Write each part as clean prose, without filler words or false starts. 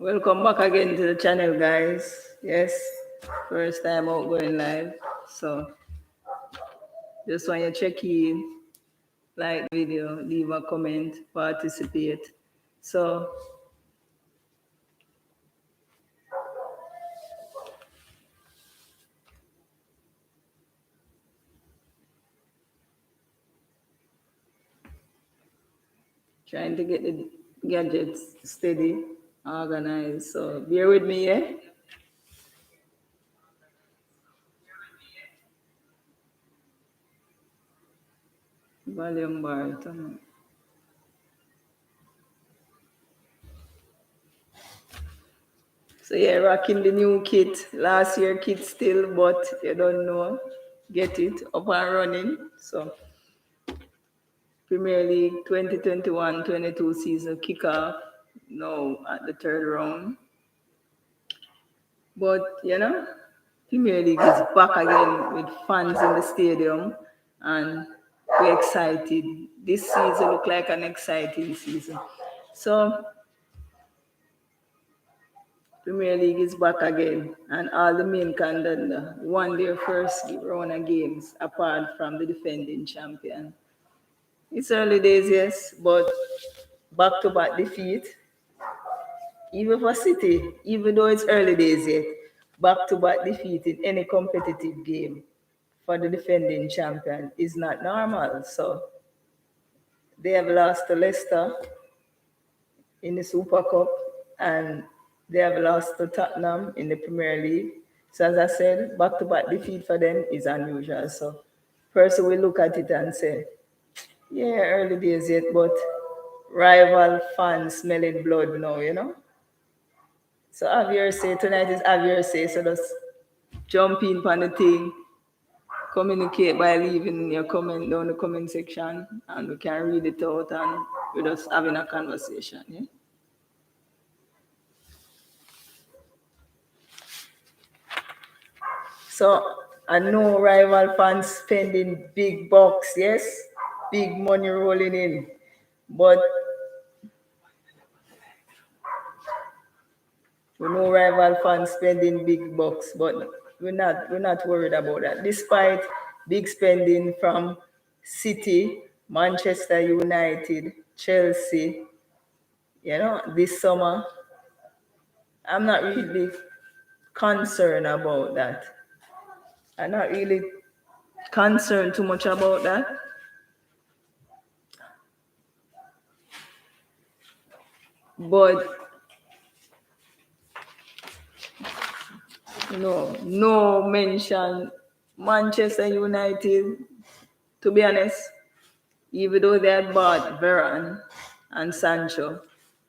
Welcome back again to the channel, guys. Yes, first time out going live. So just want you to check in, like the video, leave a comment, participate. So trying to get the gadgets steady, organized. So bear with me, yeah? Volume bar, turn on. So yeah, rocking the new kit. Last year kit still, but you don't know. Get it up and running. So Premier League 2021-22 season kickoff now at the third round. But Premier League is back again with fans in the stadium, and we're excited. This season look like an exciting season. So Premier League is back again, and all the main contenders won their first round of games apart from the defending champion. It's early days, yes, but back-to-back defeat. Even for City, even though it's early days yet, back-to-back defeat in any competitive game for the defending champion is not normal. So they have lost to Leicester in the Super Cup, and they have lost to Tottenham in the Premier League. So as I said, back-to-back defeat for them is unusual. So person will look at it and say, yeah, early days yet, but rival fans smelling blood now. So have your say, tonight is have your say, so just jump in on the thing, communicate by leaving your comment down the comment section, and we can read it out and we're just having a conversation, yeah? So I know rival fans spending big bucks, yes? Big money rolling in. But we know rival fans spending big bucks, but we're not worried about that. Despite big spending from City, Manchester United, Chelsea, this summer, I'm not really concerned about that. I'm not really concerned too much about that. But no mention Manchester United, to be honest, even though they had bought Varane and Sancho,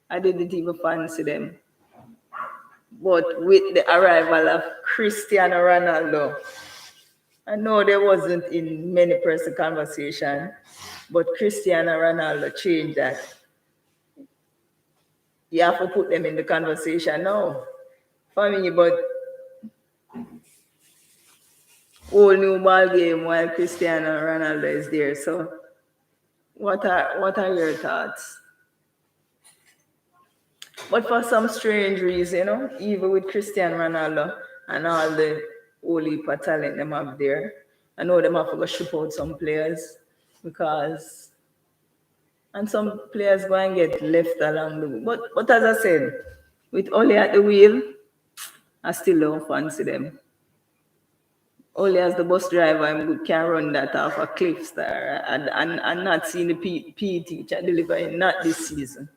I didn't even fancy them. But with the arrival of Cristiano Ronaldo, I know there wasn't in many person conversation, but Cristiano Ronaldo changed that. You have to put them in the conversation now. For me, but whole new ball game while Cristiano Ronaldo is there. So what are your thoughts? But for some strange reason, even with Cristiano Ronaldo and all the whole heap of talent them have there, I know them have to go ship out some players because, and some players go and get left along the way. But as I said, with Ole at the wheel, I still don't fancy them. Ole as the bus driver can run that off a cliff star and not seeing the PE teacher delivering, not this season.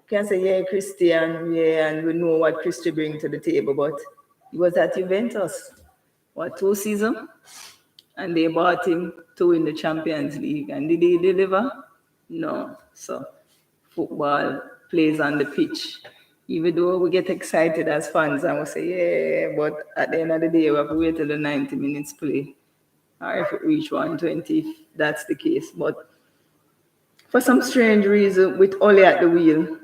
Can say, yeah, Christian, yeah, and we know what Christy brings to the table, but he was at Juventus, 2 seasons? And they bought him to win the Champions League. And did he deliver? No. So football plays on the pitch. Even though we get excited as fans and we say, yeah, but at the end of the day, we have to wait till the 90 minutes play. Or if it reach 120, if that's the case. But for some strange reason, with Ole at the wheel,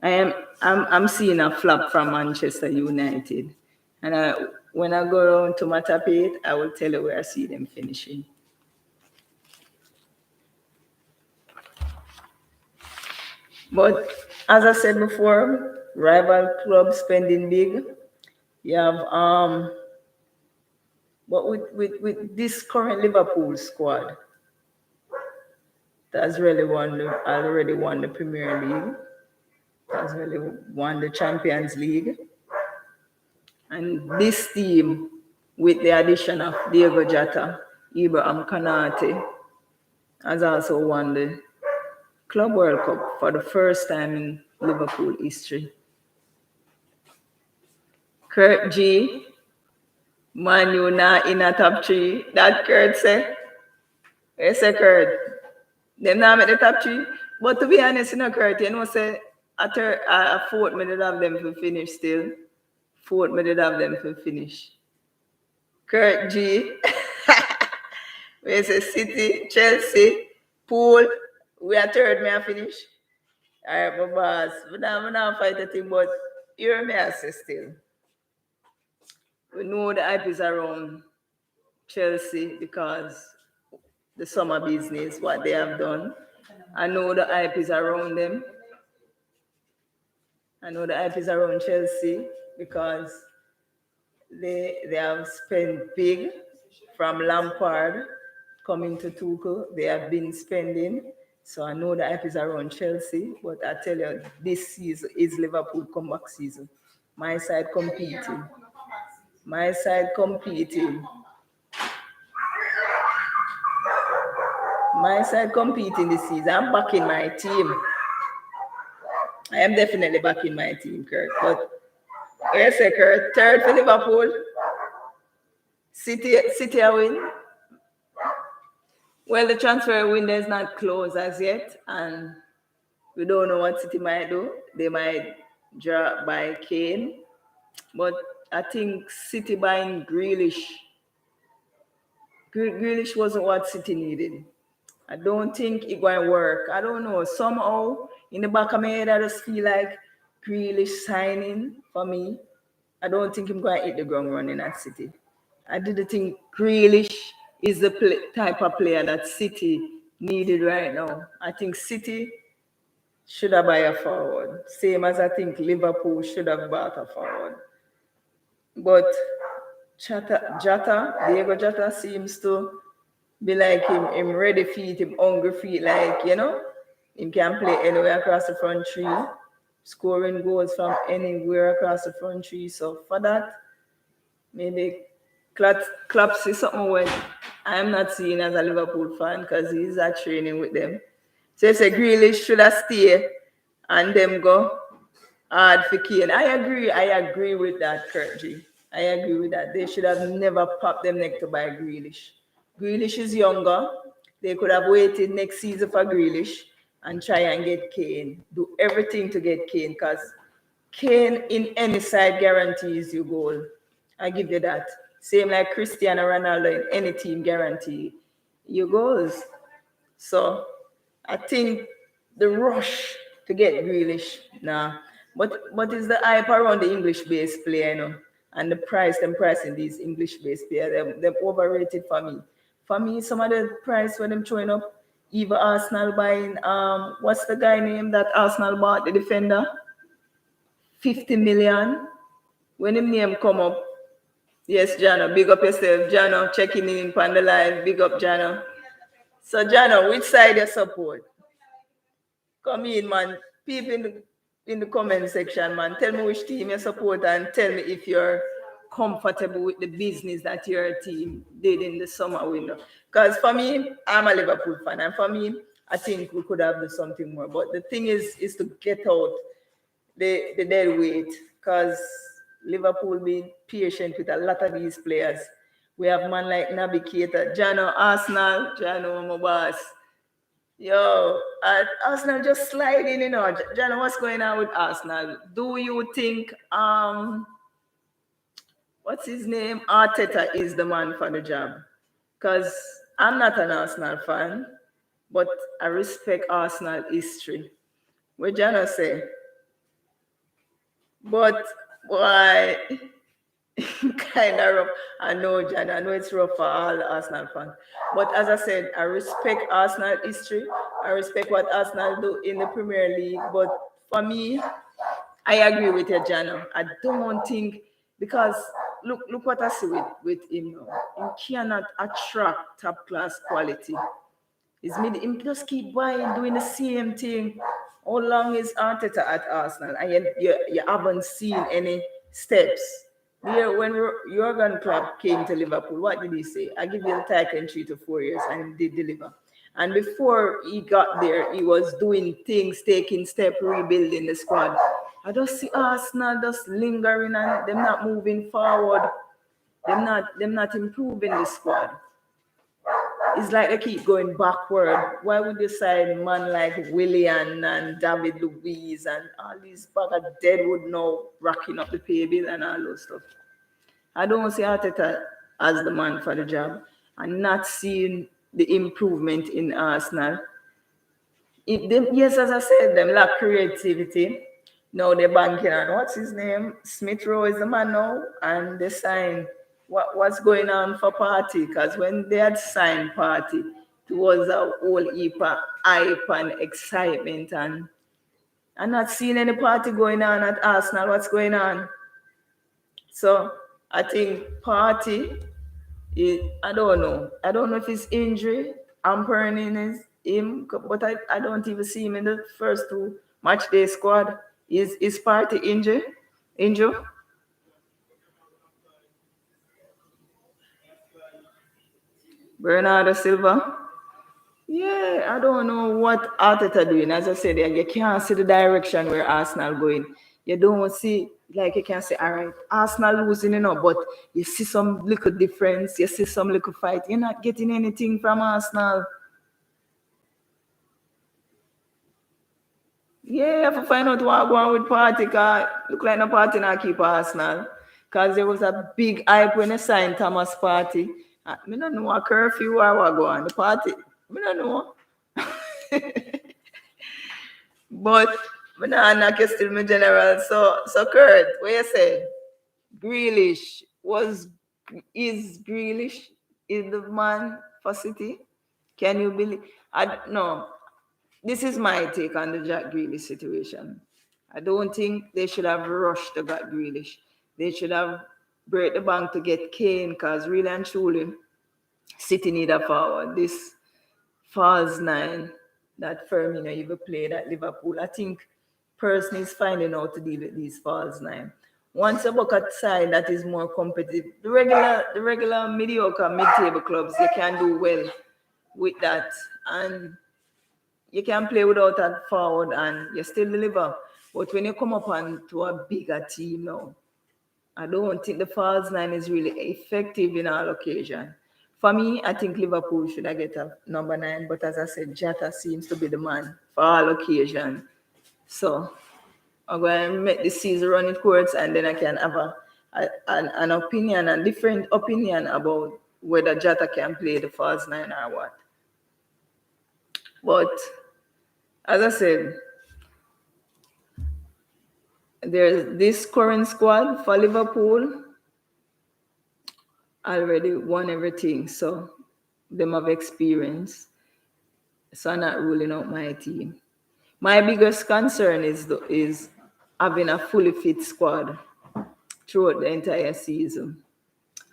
I am I'm seeing a flop from Manchester United. And when I go around to Matapate, I will tell you where I see them finishing. But as I said before, rival clubs spending big. You have but with this current Liverpool squad that's really already won the Premier League, has really won the Champions League. And this team, with the addition of Diego Jota, Ibrahim Kanate, has also won the Club World Cup for the first time in Liverpool history. Kurt G, Man U not in a top three. That Kurt say, I say Kurt, them not make the top three. But to be honest, Kurt, say a fourth minute of them to finish still. Fourth minute of them to finish. Kurt G, we say City, Chelsea, Pool. We are third, may I finish? All right, my boss. We not fight a thing, but hear me I say still. We know the hype is around Chelsea because the summer business, what they have done. I know the hype is around them. I know the hype is around Chelsea because they have spent big from Lampard coming to Tuchel. They have been spending. So I know the hype is around Chelsea, but I tell you, this season is Liverpool comeback season. My side competing. My side competing. My side competing this season. I'm backing my team. I am definitely backing my team, Kurt. But yes, Kurt, third for Liverpool. City a win. Well, the transfer window is not closed as yet, and we don't know what City might do. They might draw by Kane, but I think City buying Grealish wasn't what City needed. I don't think it going to work. I don't know. Somehow, in the back of my head, I just feel like Grealish signing for me. I don't think I'm going to hit the ground running at City. I didn't think Grealish is the type of player that City needed right now. I think City should have bought a forward. Same as I think Liverpool should have bought a forward. But Diego Jota seems to be like him ready feet, him hungry feet, like, him can play anywhere across the front three, scoring goals from anywhere across the front three. So for that, maybe Klopp see something when I'm not seeing as a Liverpool fan because he's at training with them. So he said Grealish should have stayed and them go hard for Kane. I agree with that, Kurt G. I agree with that. They should have never popped them neck to buy Grealish. Grealish is younger. They could have waited next season for Grealish and try and get Kane. Do everything to get Kane because Kane in any side guarantees you goal. I give you that. Same like Cristiano Ronaldo in any team guarantee you goals. So I think the rush to get Grealish, nah. But it's the hype around the English-based player, and the them pricing these English-based players, they're overrated for me. For me, some of the price when them showing up, even Arsenal buying, what's the guy name that Arsenal bought, the defender? 50 million. When him name come up, yes, Jano, big up yourself. Jano, checking in on the line, big up Jano. So Jano, which side you support? Come in, man. People in the comment section, man. Tell me which team you support and tell me if you're comfortable with the business that your team did in the summer window. Because for me, I'm a Liverpool fan, and for me, I think we could have done something more. But the thing is to get out the dead weight, because Liverpool being patient with a lot of these players. We have man like Naby Keita, Jano Arsenal, Jano my boss. Yo, Arsenal just sliding, Jano, what's going on with Arsenal? Do you think what's his name? Arteta is the man for the job? Because I'm not an Arsenal fan, but I respect Arsenal history. What Jano say? But why? Kind of rough. I know, John. I know it's rough for all Arsenal fans. But as I said, I respect Arsenal history. I respect what Arsenal do in the Premier League. But for me, I agree with you, Jano. I don't think because look what I see with him now. He cannot attract top class quality. He's made him just keep buying, doing the same thing. How long is Arteta at Arsenal? And you haven't seen any steps. Here, when Jurgen Klopp came to Liverpool, what did he say? I give you the title in 3 to 4 years, and he did deliver. And before he got there, he was doing things, taking steps, rebuilding the squad. I just see Arsenal just lingering and them not moving forward. Them not improving the squad. It's like they keep going backward. Why would you sign man like Willian and David Luiz and all these bag of deadwood now racking up the pay bill and all those stuff? I don't see Arteta as the man for the job. I'm not seeing the improvement in Arsenal. Yes, as I said, them lack creativity. Now they're banking on what's his name? Smith Rowe is the man now, and they signed what's going on for Party? Because when they had signed Party, it was a whole heap of hype and excitement, and I'm not seeing any party going on at Arsenal. What's going on? So I think Party I don't know. I don't know if it's injury hampering in him, but I don't even see him in the first two match day squad. Is Party injured? Injured? Bernardo Silva? Yeah, I don't know what Arteta doing. As I said, you can't see the direction where Arsenal going. You don't see like you can say, all right, Arsenal losing, but you see some little difference. You see some little fight. You're not getting anything from Arsenal. Yeah, you have to find out what going with party, cause look like no party now keep Arsenal. Cause there was a big hype when they signed Thomas Party. Me don't know what curfew or what go on. The party, me don't know. But me not knock you still my general. So Kurt, what you say? Grealish is Grealish is the man for City? Can you believe? I no. This is my take on the Jack Grealish situation. I don't think they should have rushed to Jack Grealish. They should have break the bank to get Kane because really and truly, City need a forward. This false nine that Firmino even played at Liverpool, I think person is finding out to deal with these false nine. Once you look at side that is more competitive, the regular mediocre mid-table clubs, they can do well with that. And you can play without a forward and you still deliver. But when you come up onto a bigger team now, I don't think the false nine is really effective in all occasion. For me, I think Liverpool should have get a number nine, but as I said, Jata seems to be the man for all occasion. So I'm going to make the season run its course and then I can have an opinion, a different opinion about whether Jata can play the false nine or what. But as I said, there's this current squad for Liverpool already won everything, so them have experience. So I'm not ruling out my team. My biggest concern is having a fully fit squad throughout the entire season.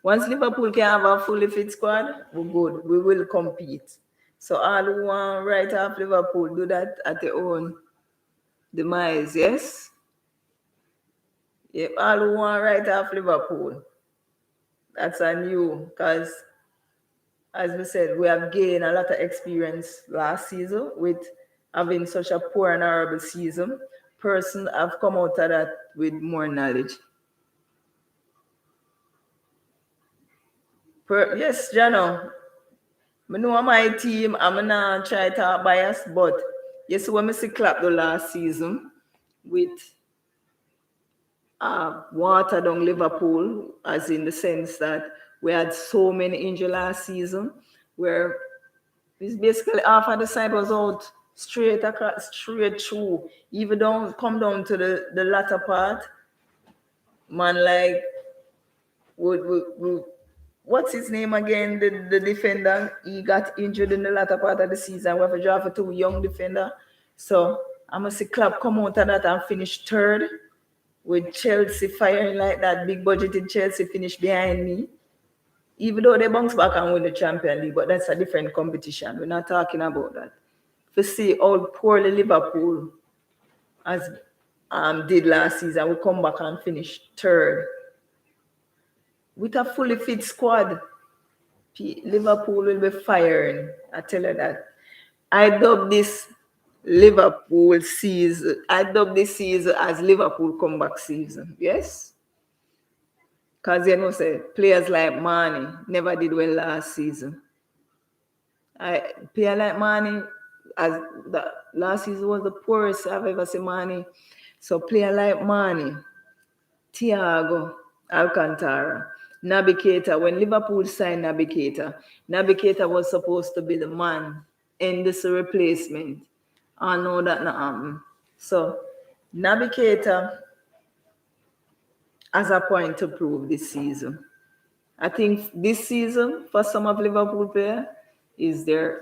Once Liverpool can have a fully fit squad, we're good. We will compete. So all who want right off Liverpool do that at their own demise, yes? Yep, all who want right off Liverpool. That's a new because as we said, we have gained a lot of experience last season with having such a poor and horrible season. Person have come out of that with more knowledge. Yes, Jano. I know my team, I'm not try to bias, but yes, when I see clap the last season with water down Liverpool, as in the sense that we had so many injuries last season, where it's basically half of the side was out straight across, straight through. Even don't come down to the latter part. Man like would what's his name again? The defender. He got injured in the latter part of the season. We have to draft for two young defender. So I must see club come out of that and finish third with Chelsea firing like that. Big budgeted Chelsea finish behind me. Even though they bounce back and win the Champions League, but that's a different competition. We're not talking about that. To see how poorly Liverpool as did last season, we come back and finish third with a fully fit squad. Liverpool will be firing. I tell you that. I dub this Liverpool season. I dub this season as Liverpool comeback season. Yes, because you know, say players like Mane never did well last season. I player like Mane, as the last season was the poorest I've ever seen Mane. So player like Mane, Thiago, Alcantara, Naby Keita. When Liverpool signed Naby Keita was supposed to be the man in this replacement. I know that not happen. So Naby Keita has a point to prove this season. I think this season for some of Liverpool player is their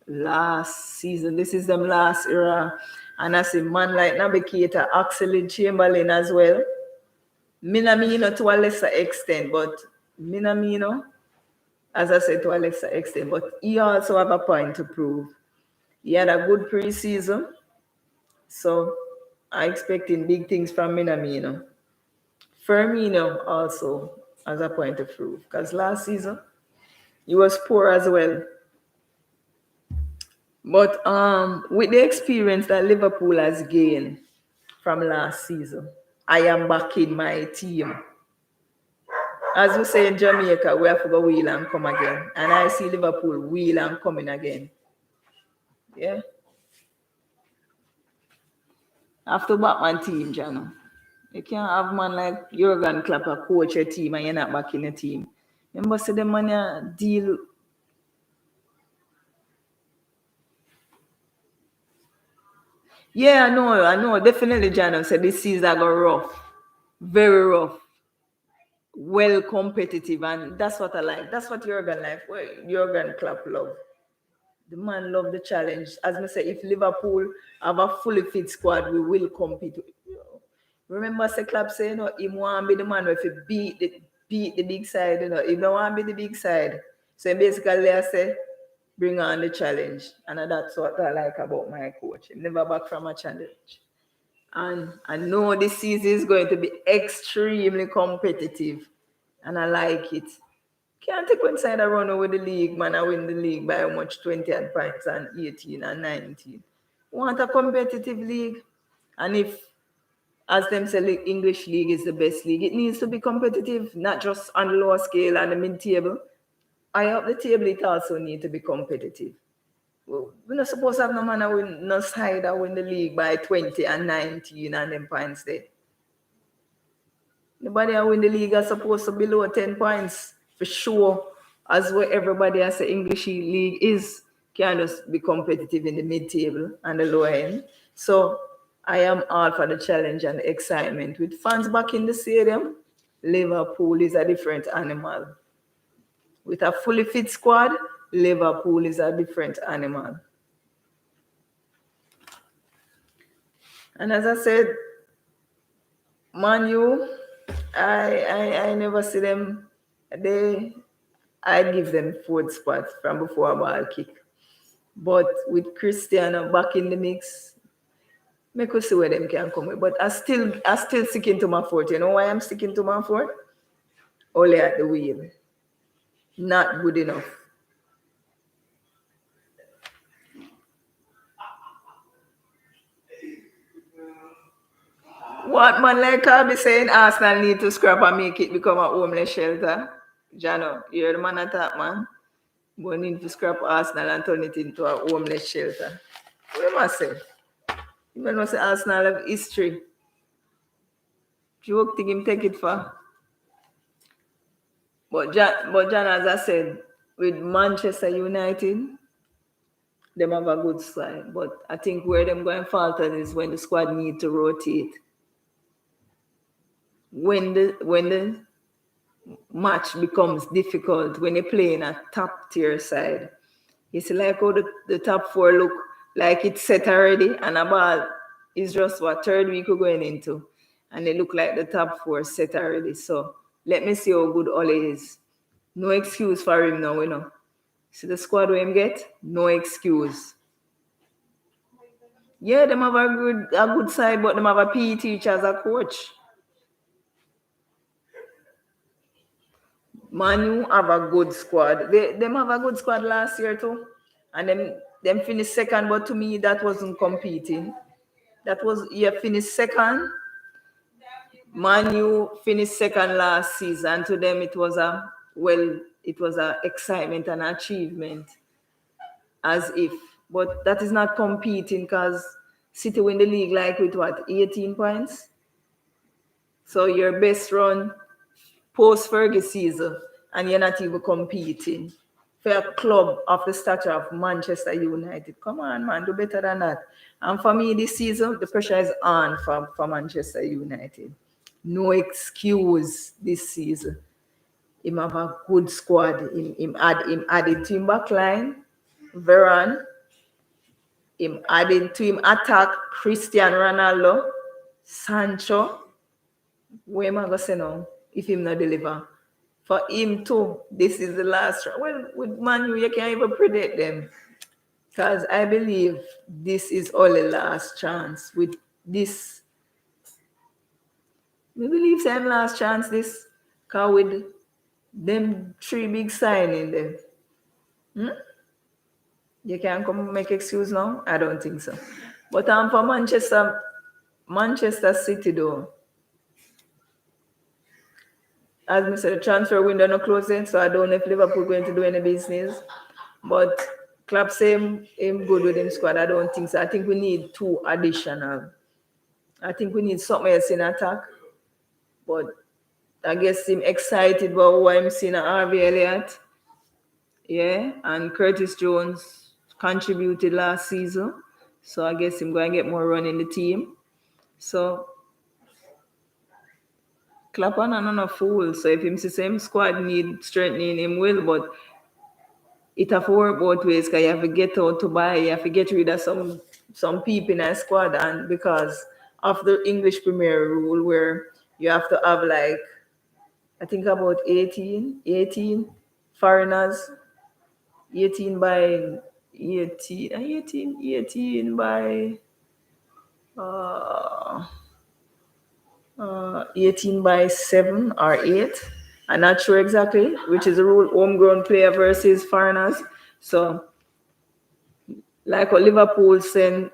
last season. This is them last era. And I see man like Naby Keita, Axel Chamberlain as well. Minamino to a lesser extent, but Minamino, as I said, to a lesser extent, but he also have a point to prove. He had a good preseason, so I expecting big things from Minamino. Firmino also has a point to prove because last season he was poor as well. But with the experience that Liverpool has gained from last season, I am backing my team. As we say in Jamaica, we have to go wheel and come again. And I see Liverpool wheel and coming again. Yeah. After Batman team, Jano. You can't have man like Jurgen Klopp coach your team and you're not backing the team. Remember, say the man deal. Yeah, I know. Definitely, Jano said this season got rough. Very rough. Well competitive. And that's what I like. That's what Jurgen like. Well, Jurgen Klopp love. The man love the challenge. As I say, if Liverpool have a fully fit squad, we will compete. Remember, say club say, he want to be the man if he beat the big side, He don't want to be the big side. So basically, I say, bring on the challenge. And that's what I like about my coach. He never back from a challenge. And I know this season is going to be extremely competitive. And I like it. Can't take one side and run over the league, man. I win the league by how much? 20 and points and 18 and 19. Want a competitive league? And if, as them say, the English league is the best league, it needs to be competitive, not just on the lower scale and the mid-table. High up the table, it also needs to be competitive. Well, we're not supposed to have no man win no side that win the league by 20 and 19 and them points there. Nobody that win the league are supposed to below 10 points for sure. As what everybody has the English league is can just be competitive in the mid-table and the lower end. So I am all for the challenge and the excitement. With fans back in the stadium, Liverpool is a different animal. With a fully fit squad, Liverpool is a different animal. And as I said, Man U, I never see them. I give them fourth spot from before a ball kick. But with Cristiano back in the mix, make us see where them can come with. But I still sticking to my fourth. You know why I'm sticking to my fourth? Only at the wheel. Not good enough. What man like I be saying Arsenal need to scrap and make it become a homeless shelter? Jano, you're the man attack, man. We need to scrap Arsenal and turn it into a homeless shelter. What am I saying? You know say Arsenal have history. Joke thing him take it for. But John, as I said, with Manchester United, them have a good side. But I think where them going falter is when the squad need to rotate. when the match becomes difficult, when you play in a top tier side, it's like how the top four look like it's set already, and a ball is just what third week we're going into, and they look like the top four set already. So let me see how good Ole is. No excuse for him now, you know. See the squad we him get? No excuse. Yeah, them have a good side, but them have a PE teacher as a coach. Manu have a good squad. Them have a good squad last year too. And them finished second, but to me that wasn't competing. That was you finished second. Manu finished second last season. To them it was a excitement and achievement as if. But that is not competing because City win the league like with what, 18 points? So your best run post Fergie season, and you're not even competing for a club of the stature of Manchester United. Come on, man, do better than that. And for me, this season, the pressure is on for Manchester United. No excuse this season. Him have a good squad. Him added to him back line, Veron. Him added to him attack Cristiano Ronaldo, Sancho. Where am I going to say now if him not deliver? For him too, this is the last round. Well, with Manu, you can't even predict them. Because I believe this is all the last chance. With this, we believe same last chance this. Because with them three big signing them, you can't come make excuse now? I don't think so. But for Manchester City though, as I said, the transfer window no closing, so I don't know if Liverpool going to do any business. But Klopp say him good with him squad. I don't think so. I think we need two additional. I think we need something else in attack. But I guess him excited about what I'm seeing at RV Elliott. Yeah, and Curtis Jones contributed last season. So I guess him going to get more run in the team. So Klopp on and a fool. So if him see same squad need strengthening, him will. But it have to work both ways because you have to get out to buy, you have to get rid of some people in a squad, and because of the English Premier rule where you have to have like I think about 18 foreigners, 18 by 18 by 18 by 7 or 8. I'm not sure exactly which is the rule, homegrown player versus foreigners. So like what Liverpool sell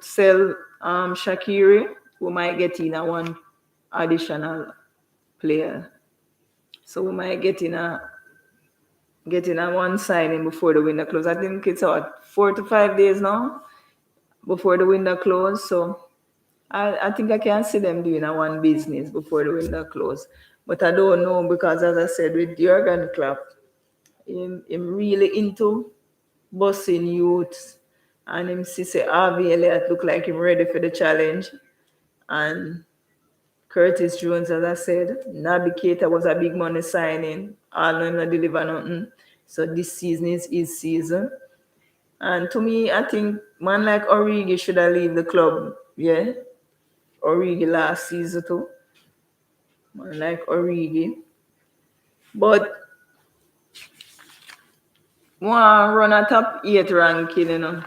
Shaqiri, we might get in a one additional player. So we might get in a one signing before the window close. I think it's 4 to 5 days now before the window close. So I think I can see them doing a one business before the window close. But I don't know because as I said with Jurgen Klopp, him really into bossing youths, and him see say Harvey Elliott look like him ready for the challenge. And Curtis Jones, as I said, Navigator was a big money signing. All him not deliver nothing. So this season is his season. And to me, I think man like Origi should have leave the club. Yeah. Origi last season too. Man like Origi. But want run a top 8 ranking, you know.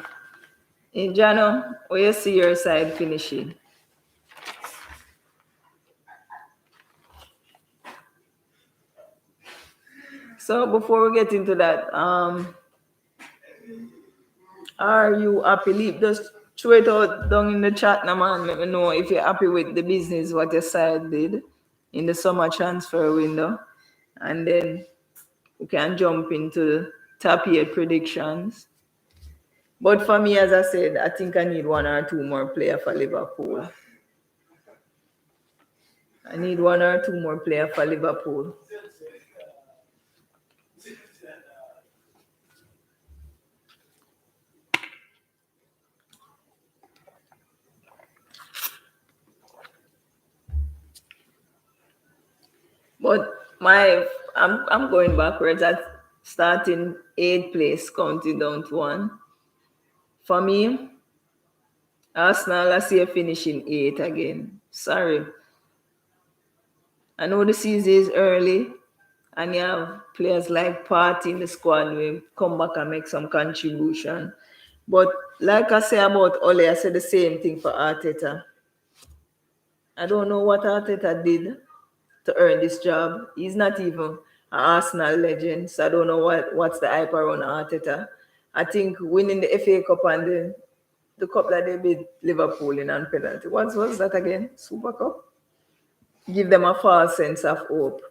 In Jano, where you see your side finishing? So before we get into that, are you happy? Just throw it out down in the chat now, man. Let me know if you're happy with the business, what your side did in the summer transfer window. And then we can jump into top 8 predictions. But for me, as I said, I think I need 1 or 2 more players for Liverpool. I need 1 or 2 more players for Liverpool. But I'm going backwards at starting eighth place, counting down to one. For me, Arsenal, I see a finishing eighth again. Sorry. I know the season is early and you have players like Party in the squad will come back and make some contribution. But like I say about Ole, I said the same thing for Arteta. I don't know what Arteta did to earn this job. He's not even an Arsenal legend, so I don't know what's the hype around Arteta. I think winning the FA Cup and the cup that they beat Liverpool in on penalty. What was that again? Super Cup? Give them a false sense of hope.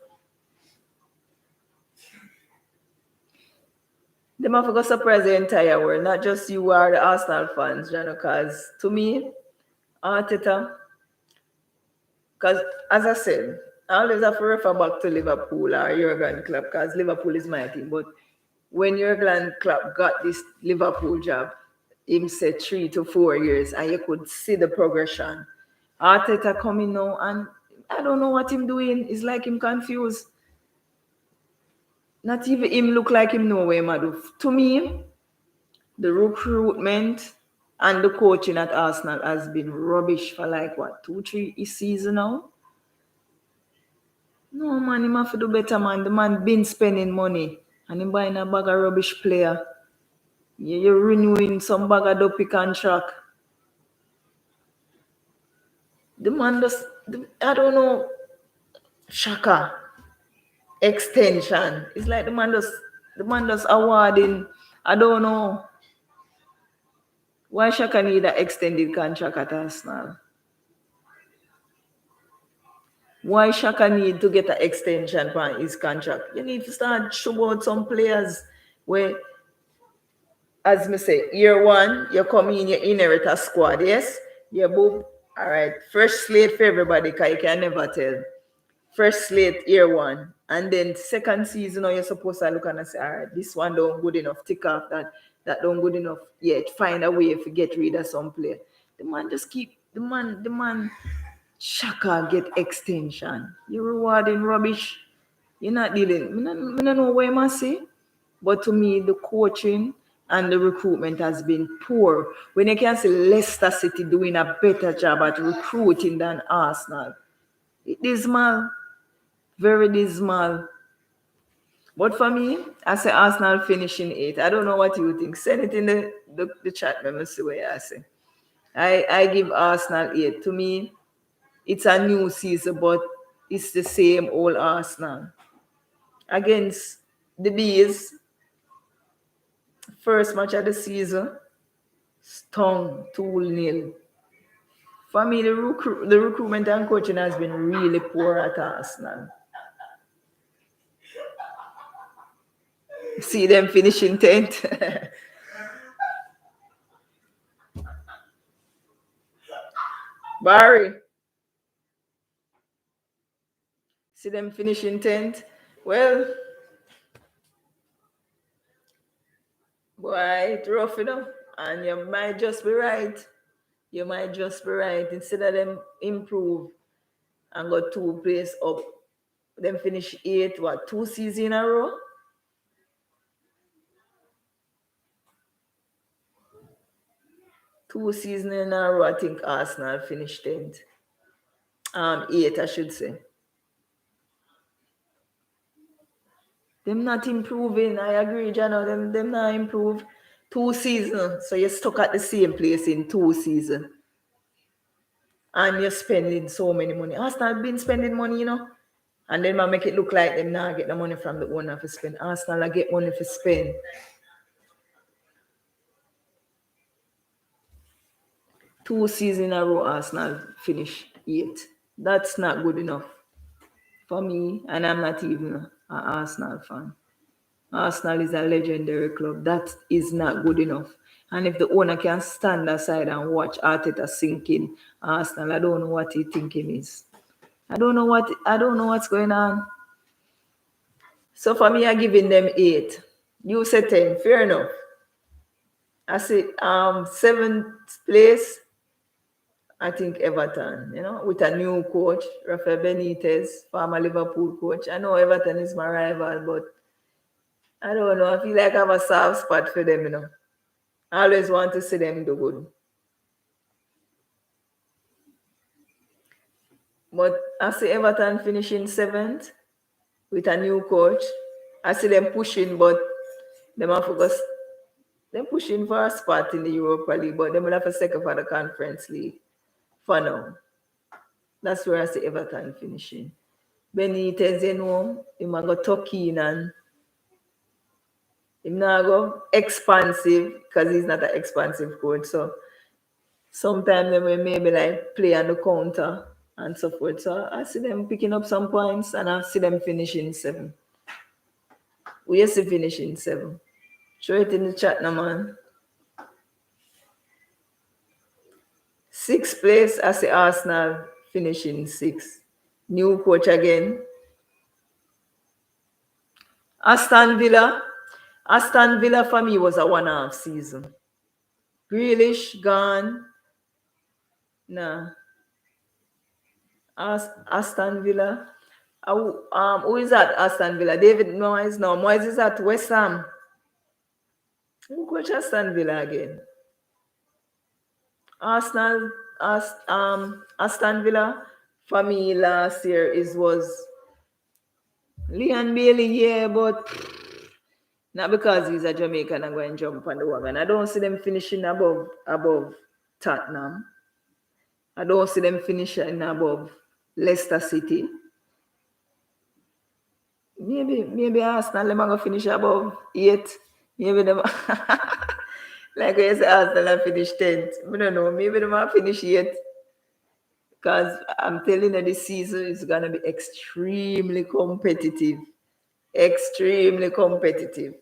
They have to go surprise the entire world, not just you are the Arsenal fans, you know, because to me, Arteta, because as I said, I always have to refer back to Liverpool or Jurgen Klopp because Liverpool is my team. But when Jurgen Klopp got this Liverpool job, him said 3 to 4 years, and you could see the progression. Arteta coming now, and I don't know what him doing. It's like him confused. Not even him look like him know where him a do. To me, the recruitment and the coaching at Arsenal has been rubbish for like what 2, 3 seasons now. No man, him have to do better, man. The man been spending money and him buying a bag of rubbish player. You're renewing some bag of dopey contract. The man just, I don't know, Shaka extension. It's like the man just awarding. I don't know why Shaka need an extended contract at Arsenal. Why Shaka need to get an extension for his contract? You need to start show out some players where, as me say, year one, you come in, you inherit a squad, yes? You boom, all right, fresh slate for everybody, because you can never tell. Fresh slate, year one. And then second season, now you're supposed to look and say, all right, this one don't good enough, tick off that don't good enough yet. Find a way to get rid of some player. The man just keep, the man Shaka get extension. You rewarding rubbish. You're not dealing. I don't know what I must say. But to me, the coaching and the recruitment has been poor. When you can see Leicester City doing a better job at recruiting than Arsenal. It dismal. Very dismal. But for me, I say Arsenal finishing 8. I don't know what you think. Send it in the chat. Let me see what I say. I give Arsenal 8. To me, it's a new season, but it's the same old Arsenal. Against the Bees, first match of the season, stung 2-0. For me, the recruitment and coaching has been really poor at Arsenal. See them finishing 10th. Barry. See them finishing 10th. Well, boy, it's rough enough. And you might just be right. You might just be right. Instead of them improve and go 2 places up, them finish 8, 2 seasons in a row? Two seasons in a row, I think Arsenal finished 10th. 8, I should say. Them not improving. I agree, Jano. Them not improve. 2 seasons. So you're stuck at the same place in 2 seasons. And you're spending so many money. Arsenal been spending money, you know. And then I make it look like them now get the money from the owner for spend. Arsenal I get money for spend. 2 seasons in a row, Arsenal finish 8. That's not good enough for me, and I'm not even an Arsenal fan. Arsenal is a legendary club. That is not good enough. And if the owner can stand aside and watch Arteta sinking Arsenal, I don't know what he thinking is. I don't know what's going on. So for me, I'm giving them 8. You say 10. Fair enough. I say 7th place. I think Everton, with a new coach, Rafael Benitez, former Liverpool coach. I know Everton is my rival, but I don't know. I feel like I have a soft spot for them. I always want to see them do good. But I see Everton finishing seventh with a new coach. I see them pushing, but them have focus. Them pushing for a spot in the Europa League, but them will have a second for the Conference League for now. That's where I see Everton finishing. Benitez, him a go tuck in and him not go expansive because he's not an expansive coach. So sometimes they will maybe like play on the counter and so forth. So I see them picking up some points and I see them finishing seven. We used to finish in seven. Show it in the chat now, man. Sixth place, I see Arsenal finishing sixth. New coach again. Aston Villa. Aston Villa for me was a 1.5 season. Grealish gone. Nah. Aston Villa. Who is at Aston Villa? David Moyes. No, Moyes is at West Ham. Who coach Aston Villa again? Arsenal, Aston Villa for me last year was Leon Bailey, yeah, but not because he's a Jamaican and going to jump on the wagon. I don't see them finishing above Tottenham. I don't see them finishing above Leicester City. Maybe Arsenal them are gonna finish above 8. Maybe them like I say Arsenal finish 10th. I don't know. Maybe them will finish 8. Because I'm telling you, this season is gonna be extremely competitive. Extremely competitive.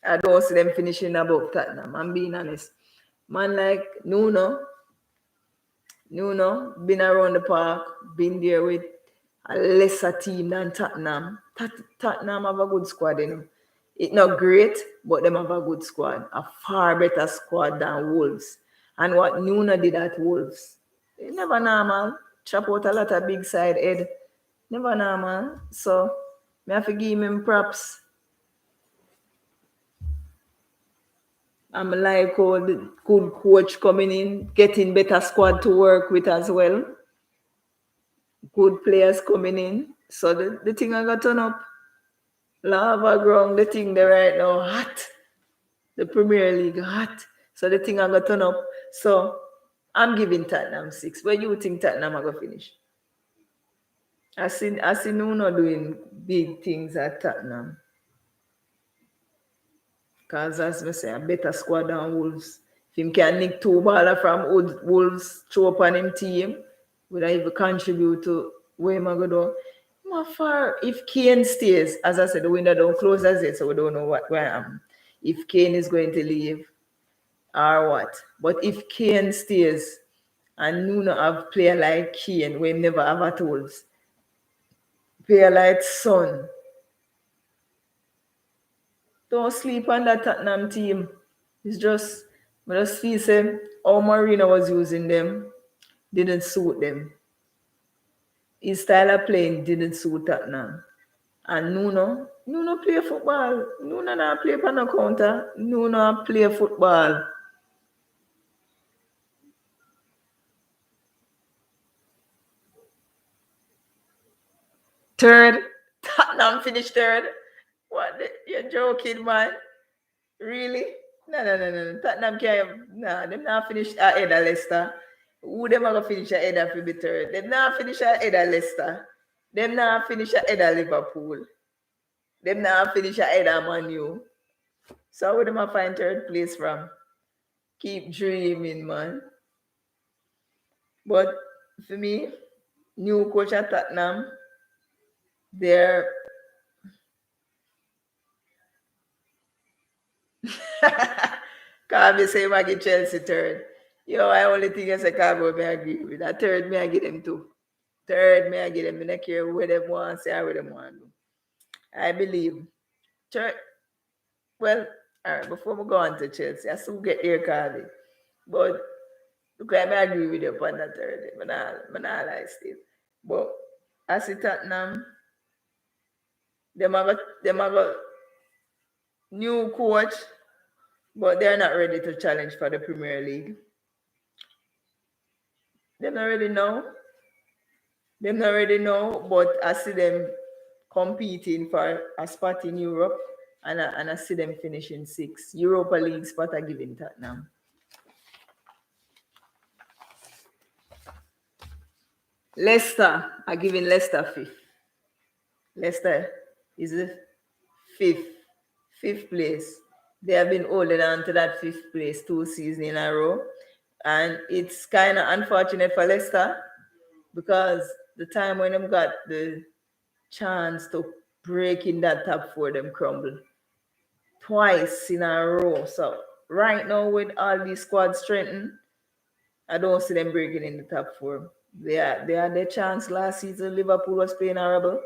I don't see them finishing above Tottenham. I'm being honest. Man like Nuno, been around the park, been there with a lesser team than Tottenham. Tottenham have a good squad. It's not great, but them have a good squad. A far better squad than Wolves. And what Nuno did at Wolves, it never normal. Chop out a lot of big side head. Never normal. So, I have to give him props. I'm like how the good coach coming in, getting better squad to work with as well. Good players coming in. So the thing I got turn up. Lava ground, the thing there right now hot. The Premier League hot. So the thing I got turn up. So I'm giving Tottenham 6. Where you think Tottenham are gonna finish? I see Nuno doing big things at Tottenham. Because as I say, a better squad than Wolves. If him can nick 2 baller from Wolves, throw up on him team, would I even contribute to where am I going to do? Far, if Kane stays, as I said, the window don't close as yet, so we don't know where I am. If Kane is going to leave or what. But if Kane stays and Nuno have player like Kane, we never have at Wolves, player like Son, don't sleep on that Tottenham team. It's just, I just feel say how Marino was using them didn't suit them. His style of playing didn't suit Tottenham. And Nuno play football. Nuno not play on the counter. Nuno play football. Third, Tottenham finished third. What? You're joking, man. Really? No. Tottenham can't. Nah, them not finish ahead of Leicester. Who them are gonna finish ahead of be third? Them not finish ahead of Leicester. Them not finish ahead of Liverpool. Them not finish ahead of Man U. So where them a find third place from? Keep dreaming, man. But for me, new coach at Tottenham, they're Carby say I give Chelsea third. Yo, I only think I say Carby may agree with that. Third, may I give them two. Third, may I give them. I don't care where they want, say where they want. I believe. Third, well, all right, before we go on to Chelsea, I still get here, Carby. But Look like I agree with you upon that already. But I like Steve. But as it Tottenham, them have a new coach, but they're not ready to challenge for the Premier League. They not already know. They not already know, but I see them competing for a spot in Europe, and I see them finishing six. Europa League spot I giving Tottenham. Leicester, I giving Leicester fifth. Leicester is the fifth, fifth place. They have been holding on to that fifth place 2 seasons in a row. And it's kind of unfortunate for Leicester because the time when them got the chance to break in that top four, them crumble twice in a row. So right now, with all these squads strengthened, I don't see them breaking in the top four. They had their chance last season. Liverpool was playing horrible.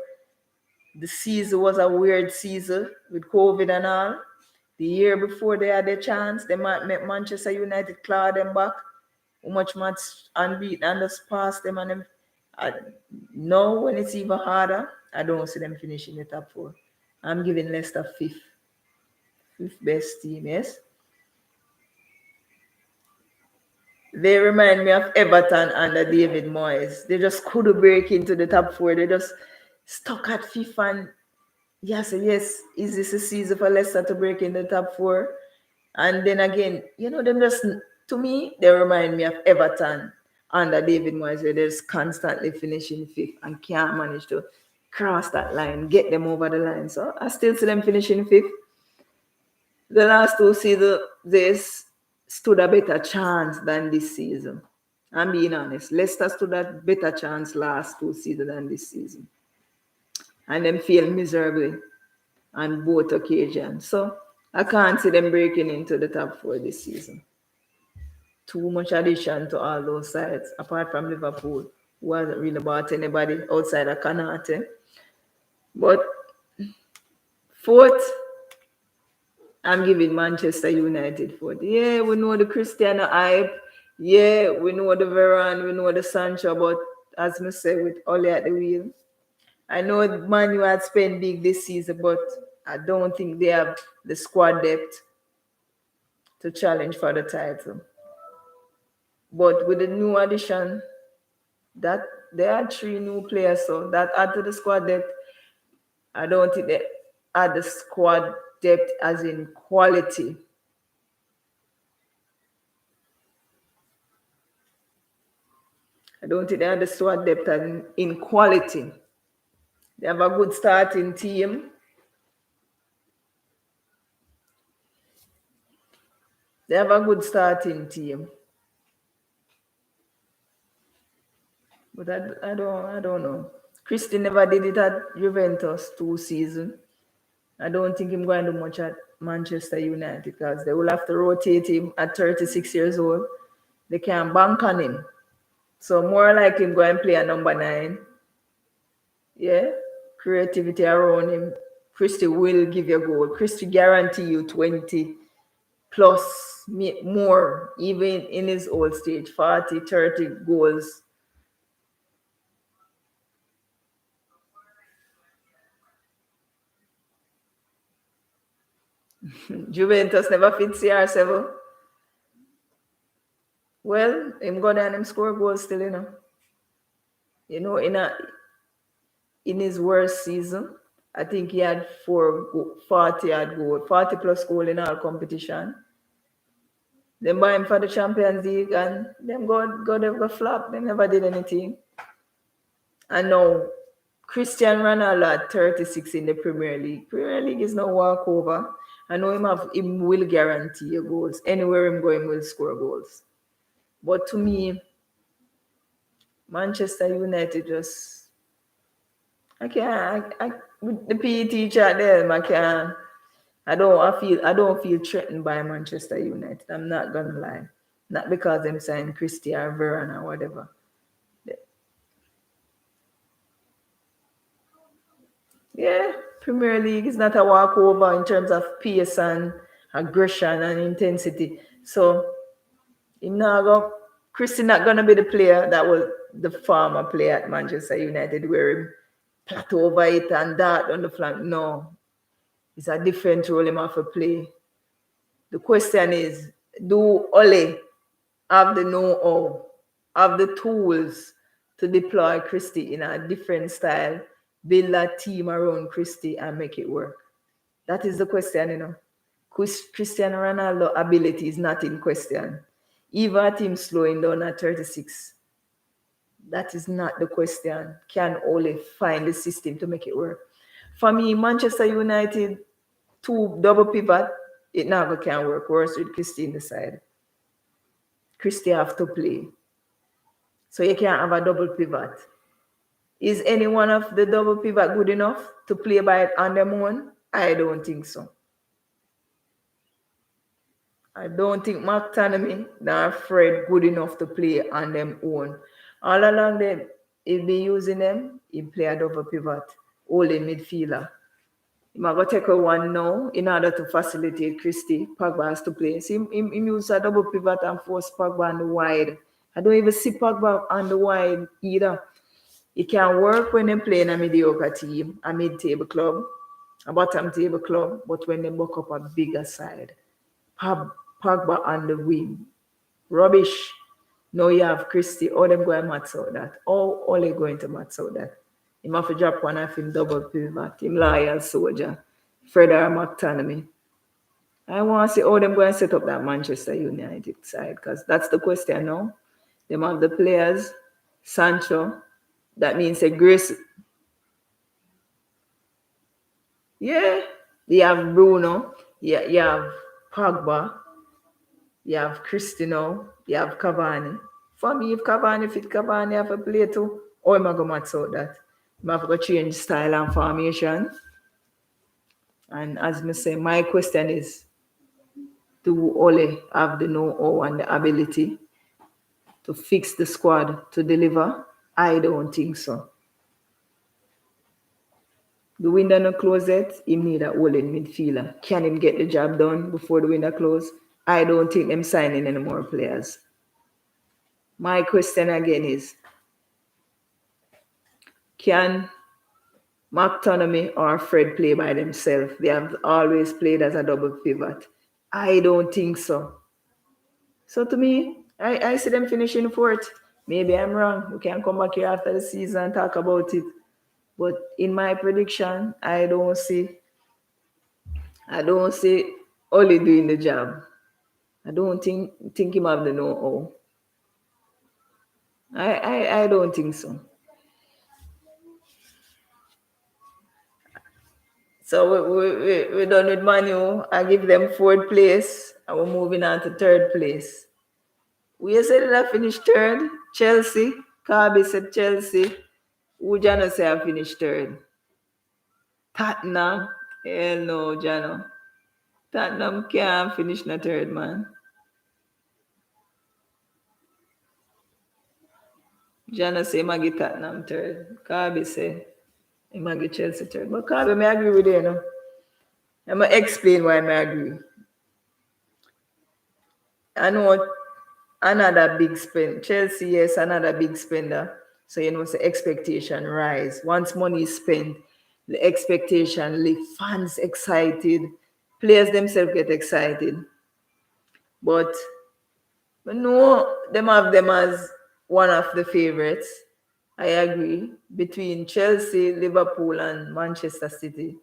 The season was a weird season with COVID and all. The year before they had their chance, they might make Manchester United claw them back. How much match unbeaten and just pass them and them. I, now when it's even harder, I don't see them finishing the top four. I'm giving Leicester fifth. Fifth best team, yes. They remind me of Everton under David Moyes. They just couldn't break into the top four. They just stuck at fifth and yes, yes, is this a season for Leicester to break in the top four? And then again, them just, to me, they remind me of Everton under David Moyes, where they're just constantly finishing fifth and can't manage to cross that line, get them over the line. So I still see them finishing fifth. The last 2 seasons, they stood a better chance than this season. I'm being honest. Leicester stood a better chance last 2 seasons than this season. And them failed miserably on both occasions. So I can't see them breaking into the top four this season. Too much addition to all those sides, apart from Liverpool, who hasn't really bought anybody outside of Kanate. But fourth, I'm giving Manchester United fourth. Yeah, we know the Cristiano hype. Yeah, we know the Varane, we know the Sancho, but as I say, with Ole at the wheel, I know Man U had spent big this season, but I don't think they have the squad depth to challenge for the title. But with the new addition, that they had 3 new players, so that add to the squad depth. I don't think they add the squad depth as in quality. I don't think they have the squad depth as in quality. They have a good starting team. They have a good starting team. But I don't know. Christie never did it at Juventus 2 seasons. I don't think him going to do much at Manchester United because they will have to rotate him at 36 years old. They can't bank on him. So more like him go and play a number 9. Yeah. Creativity around him. Christie will give you a goal. Christie guarantee you 20 plus more, even in his old stage, 40, 30 goals. Juventus never fit CR7. Well, him go down him score goals still, in his worst season, I think he had 40 odd goal, 40 plus goal in all competition. Then buy him for the Champions League and them go flop. They never did anything. And now Cristiano Ronaldo at 36 in the Premier League. Premier League is no walkover. I know him will guarantee you goals. Anywhere him going will score goals. But to me, Manchester United just with the PE teacher at them, I don't feel threatened by Manchester United. I'm not gonna lie. Not because them signed Christie or Varane or whatever. Yeah, Premier League is not a walkover in terms of pace and aggression and intensity. So him not go Christie not gonna be the player that was the former player at Manchester United where he plateau over it and that on the flank. No, it's a different role him have to play. The question is, do Ole have the know-how, have the tools to deploy Christie in a different style, build a team around Christie and make it work? That is the question, you know. Cristiano Ronaldo's ability is not in question. Even at him slowing down at 36, that is not the question. Can Ole find the system to make it work? For me, Manchester United, two double pivot, it never can work. Worse with Christie in the side. Christie have to play. So you can't have a double pivot. Is any one of the double pivot good enough to play by it on their own? I don't think so. I don't think McTominay nor Fred good enough to play on them own. All along them, if they using them, he play a double pivot, only midfielder. He might go take a one now in order to facilitate Christie. Pogba has to play. See, he use a double pivot and force Pogba on the wide. I don't even see Pogba on the wide either. It can work when they play in a mediocre team, a mid-table club, a bottom-table club, but when they buck up a bigger side. Pogba on the wing. Rubbish. Now you have Christie. All them going to max out that. All they going to max out that. Him have to drop one of him double pivot. Him loyal soldier. Fred or McTominay. I want to see how them going to set up that Manchester United side because that's the question now. Them have the players. Sancho. That means a Grace. Yeah. You have Bruno. You have Pogba. You have Cristiano, you have Cavani. For me, if Cavani fit Cavani have a play too, or am I going to match out that? I have to change style and formation. And as I say, my question is, do Ole have the know-how and the ability to fix the squad to deliver? I don't think so. The window not close yet, he need a holding midfielder. Can him get the job done before the window close? I don't think them signing any more players. My question again is, can McTominay or Fred play by themselves? They have always played as a double pivot. I don't think so. So to me, I see them finishing fourth. Maybe I'm wrong. We can come back here after the season and talk about it. But in my prediction, I don't see Oli doing the job. I don't think him have the know-how. I don't think so. So we're done with Manu. I give them fourth place and we're moving on to third place. We said that I finished third. Chelsea. Carby said Chelsea. Who Jano say I finished third? Tottenham. Hell no, Jano. Tottenham can't finish the third, man. Jana say Maggie Tottenham third. Carby say Maggie Chelsea third. But Carby, I agree with you, you know. I'm going to explain why I agree. I know another big spend. Chelsea, yes, another big spender. So, you know, the expectation rise. Once money is spent, the expectation lift, fans excited, players themselves get excited. But no, them have them as one of the favorites. I agree. Between Chelsea, Liverpool, and Manchester City.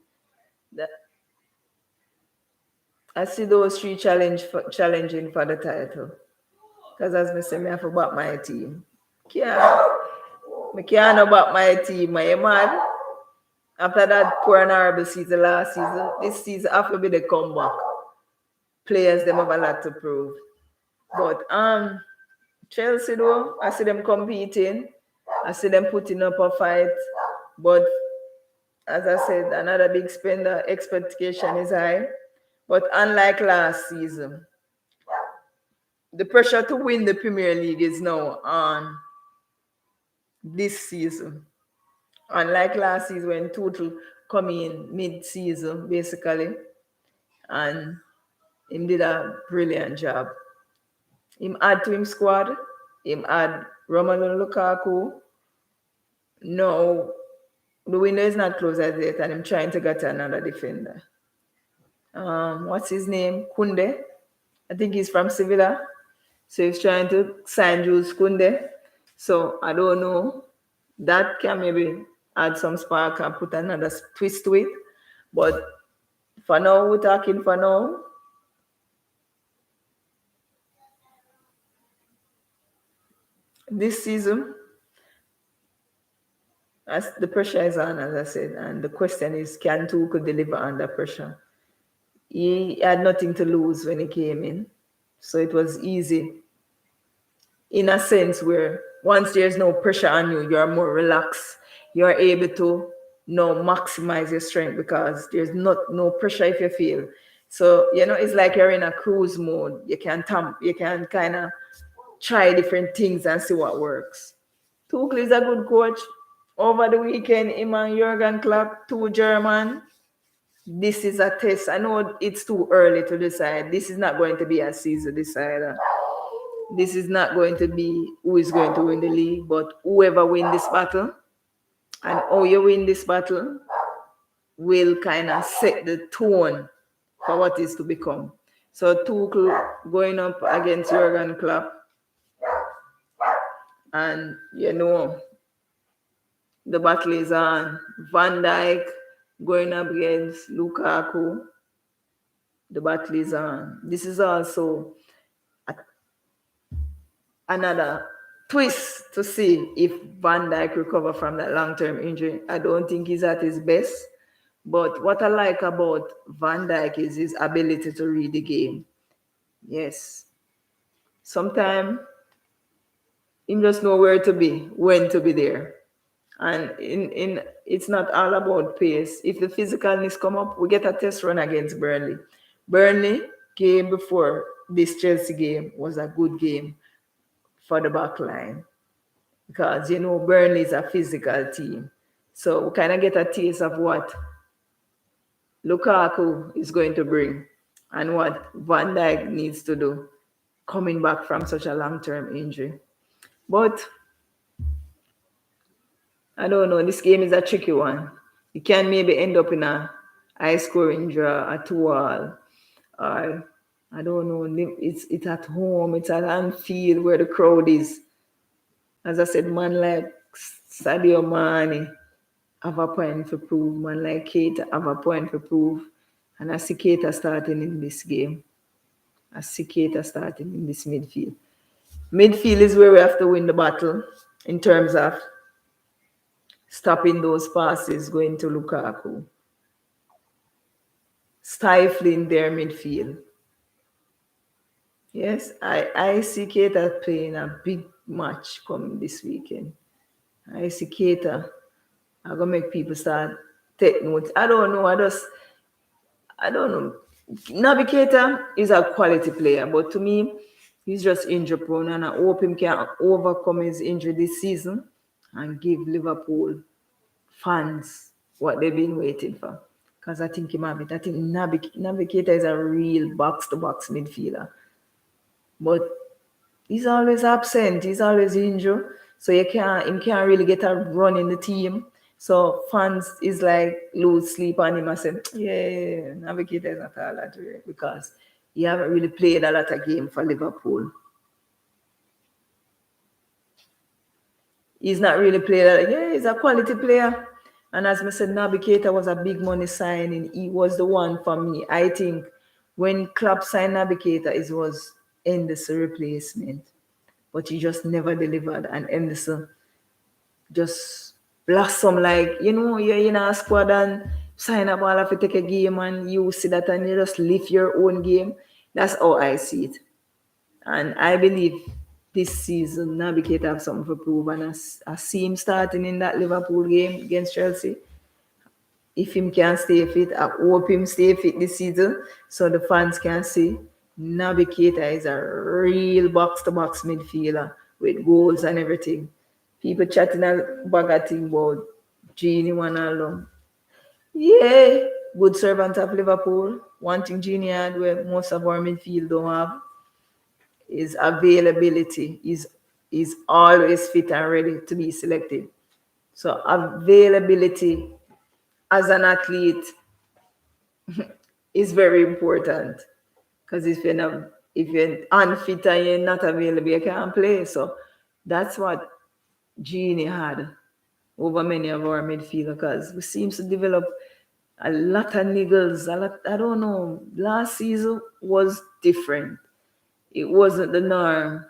I see those three challenging for the title. Because as I say, I have to back my team. I can't back my team. I am mad. After that poor and horrible season last season, this season have to be the comeback. Players, them have a lot to prove. But Chelsea though, I see them competing. I see them putting up a fight. But as I said, another big spender, expectation is high. But unlike last season, the pressure to win the Premier League is now on this season. Unlike last season when Tuchel come in mid-season, basically, and he did a brilliant job. Him add to him squad, him add Romelu Lukaku. No, the window is not closed as yet, and I'm trying to get another defender. What's his name? Kunde. I think he's from Sevilla. So he's trying to sign Jules Kunde. So I don't know. That can maybe add some spark and put another twist to it. But for now, we're talking for now. This season, as the pressure is on, as I said, and the question is, can Tuchel deliver under pressure? He had nothing to lose when he came in, so it was easy in a sense where once there's no pressure on you, you're more relaxed. You're able to now maximize your strength because there's not no pressure if you feel. So it's like you're in a cruise mode. You can kind of try different things and see what works. Tuchel is a good coach. Over the weekend, him and Jurgen Klopp, two German. This is a test. I know it's too early to decide. This is not going to be a season decider. This is not going to be who is going to win the league, but whoever win this battle and how you win this battle will kind of set the tone for what is to become. So Tuchel going up against Jurgen Klopp, and the battle is on. Van Dijk going up against Lukaku. The battle is on. This is also another twist to see if Van Dijk recover from that long-term injury. I don't think he's at his best, but what I like about Van Dijk is his ability to read the game. Yes, sometimes he just know where to be, when to be there, and in it's not all about pace. If the physicalness come up, we get a test run against Burnley. Burnley game before this Chelsea game was a good game for the back line because Burnley is a physical team. So we kind of get a taste of what Lukaku is going to bring and what Van Dijk needs to do coming back from such a long-term injury. But I don't know, this game is a tricky one. It can maybe end up in a high-scoring draw, a 2-all, or I don't know, it's at home, it's at Anfield where the crowd is. As I said, man like Sadio Mane have a point to prove. Man like Keita have a point to prove. And I see Keita starting in this game. I see Keita starting in this midfield. Midfield is where we have to win the battle in terms of stopping those passes going to Lukaku. Stifling their midfield. Yes, I see Keita playing a big match coming this weekend. I see Keita. I'm gonna make people start take notes. I don't know. I don't know. Naby Keita is a quality player, but to me, he's just injury prone, and I hope he can overcome his injury this season and give Liverpool fans what they've been waiting for. Because I think he might be. I think Naby Keita is a real box-to-box midfielder. But he's always absent. He's always injured. So he can't really get a run in the team. So fans is like lose sleep on him and say, yeah, Navigator is not all that way because he haven't really played a lot of game for Liverpool. He's not really played. Yeah, he's a quality player. And as I said, Naby Keita was a big money signing. He was the one for me. I think when Klopp signed Naby Keita, it was Henderson replacement. But he just never delivered. And Henderson just blossom like, you're in a squad and sign a ball if you take a game and you see that and you just lift your own game. That's how I see it. And I believe this season, Naby Keita have something to prove. And I see him starting in that Liverpool game against Chelsea. If him can stay fit, I hope him stay fit this season so the fans can see Naby Keita is a real box-to-box midfielder with goals and everything. People chatting a bag of thing about Genie Wijnaldum. Yeah, good servant of Liverpool. One thing Genie had where most of our midfield don't have is availability. He's is always fit and ready to be selected. So availability as an athlete is very important because if you're unfit and you're not available, you can't play. So that's what Genie had over many of our midfielders because we seem to develop a lot of niggles. A lot, I don't know. Last season was different. It wasn't the norm.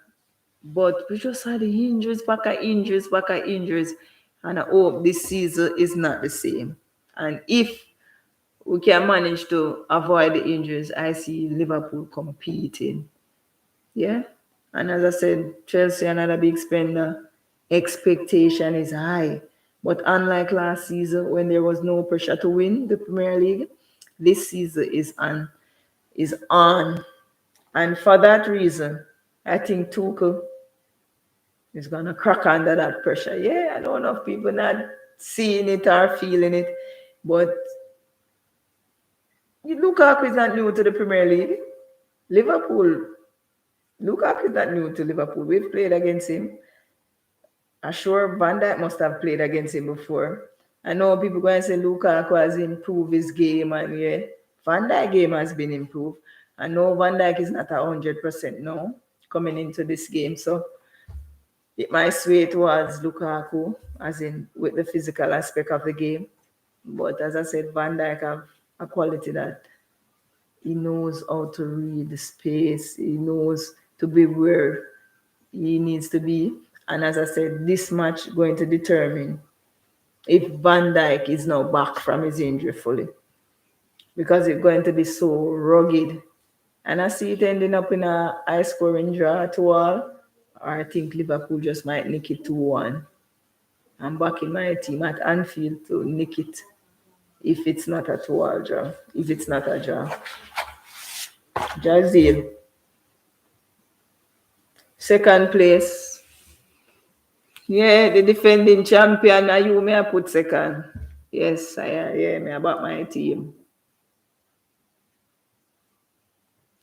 But we just had the injuries, back of injuries, back of injuries. And I hope this season is not the same. And if we can manage to avoid the injuries, I see Liverpool competing. Yeah. And as I said, Chelsea, another big spender. Expectation is high. But unlike last season, when there was no pressure to win the Premier League, this season is on. And for that reason, I think Tuchel is gonna crack under that pressure. Yeah, I don't know if people not seeing it or feeling it, but Lukaku is not new to the Premier League. Liverpool, Lukaku is not new to Liverpool. We've played against him. I'm sure Van Dijk must have played against him before. I know people going to say Lukaku has improved his game, and yeah, Van Dijk game has been improved. I know Van Dijk is not 100% now coming into this game, so it might sway towards Lukaku, as in with the physical aspect of the game. But as I said, Van Dijk have a quality that he knows how to read the space. He knows to be where he needs to be. And as I said, this match going to determine if Van Dijk is now back from his injury fully. Because it's going to be so rugged. And I see it ending up in a high scoring draw to all. Or I think Liverpool just might nick it 2-1. I'm backing my team at Anfield to nick it if it's not a 2-all draw. If it's not a draw. Jazeel. Second place. Yeah, the defending champion. You may have put second. Yes, me about my team.